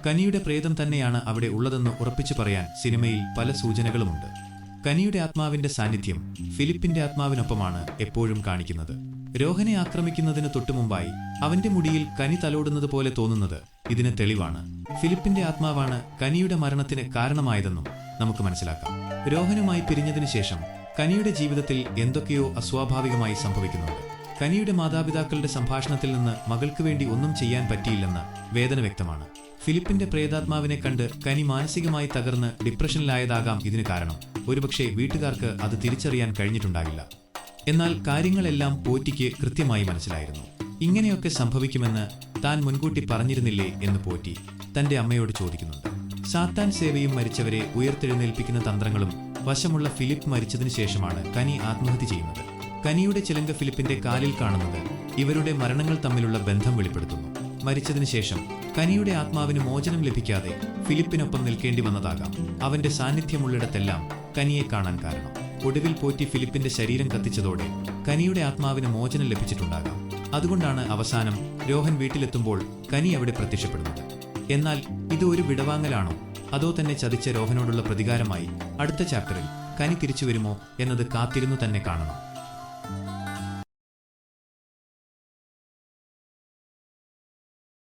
കനിയുടെ പ്രേതം തന്നെയാണ് അവിടെ ഉള്ളതെന്ന് ഉറപ്പിച്ചു പറയാൻ സിനിമയിൽ പല സൂചനകളുമുണ്ട്. കനിയുടെ ആത്മാവിന്റെ സാന്നിധ്യം ഫിലിപ്പിന്റെ ആത്മാവിനൊപ്പമാണ് എപ്പോഴും കാണിക്കുന്നത്. രോഹനെ ആക്രമിക്കുന്നതിന് തൊട്ടുമുമ്പായി അവന്റെ മുടിയിൽ കനി തലോടുന്നത് പോലെ തോന്നുന്നത് ഇതിന് തെളിവാണ്. ഫിലിപ്പിന്റെ ആത്മാവാണ് കനിയുടെ മരണത്തിന് കാരണമായതെന്നും നമുക്ക് മനസ്സിലാക്കാം. രോഹനുമായി പിരിഞ്ഞതിനു ശേഷം കനിയുടെ ജീവിതത്തിൽ എന്തൊക്കെയോ അസ്വാഭാവികമായി സംഭവിക്കുന്നുണ്ട്. കനിയുടെ മാതാപിതാക്കളുടെ സംഭാഷണത്തിൽ നിന്ന് മകൾക്ക് വേണ്ടി ഒന്നും ചെയ്യാൻ പറ്റിയില്ലെന്ന് വേദന വ്യക്തമാണ്. ഫിലിപ്പിന്റെ പ്രേതാത്മാവിനെ കണ്ട് കനി മാനസികമായി തകർന്ന് ഡിപ്രഷനിലായതാകാം ഇതിന് കാരണം. ഒരുപക്ഷെ വീട്ടുകാർക്ക് അത് തിരിച്ചറിയാൻ കഴിഞ്ഞിട്ടുണ്ടാകില്ല. എന്നാൽ കാര്യങ്ങളെല്ലാം പോറ്റിക്ക് കൃത്യമായി മനസ്സിലായിരുന്നു. ഇങ്ങനെയൊക്കെ സംഭവിക്കുമെന്ന് താൻ മുൻകൂട്ടി പറഞ്ഞിരുന്നില്ലേ എന്ന് പോറ്റി തന്റെ അമ്മയോട് ചോദിക്കുന്നുണ്ട്. സാത്താൻ സേവയും മരിച്ചവരെ ഉയർത്തെഴുന്നേൽപ്പിക്കുന്ന തന്ത്രങ്ങളും വശമുള്ള ഫിലിപ്പ് മരിച്ചതിനു ശേഷമാണ് കനി ആത്മഹത്യ ചെയ്യുന്നത്. കനിയുടെ ചിലങ്ക ഫിലിപ്പിന്റെ കാലിൽ കാണുന്നത് ഇവരുടെ മരണങ്ങൾ തമ്മിലുള്ള ബന്ധം വെളിപ്പെടുത്തുന്നു. മരിച്ചതിനു ശേഷം കനിയുടെ ആത്മാവിന് മോചനം ലഭിക്കാതെ ഫിലിപ്പിനൊപ്പം നിൽക്കേണ്ടി വന്നതാകാം അവന്റെ സാന്നിധ്യമുള്ളിടത്തെല്ലാം കനിയെ കാണാൻ കാരണം. ഒടുവിൽ പോറ്റി ഫിലിപ്പിന്റെ ശരീരം കത്തിച്ചതോടെ കനിയുടെ ആത്മാവിന് മോചനം ലഭിച്ചിട്ടുണ്ടാകാം. അതുകൊണ്ടാണ് അവസാനം രോഹൻ വീട്ടിലെത്തുമ്പോൾ കനി അവിടെ പ്രത്യക്ഷപ്പെടുന്നത്. എന്നാൽ ഇത് ഒരു വിടവാങ്ങലാണോ, അതോ തന്നെ ചതിച്ച രോഹനോടുള്ള പ്രതികാരമായി അടുത്ത ചാപ്റ്ററിൽ കനി തിരിച്ചു വരുമോ എന്നത് കാത്തിരുന്നു തന്നെ കാണണം.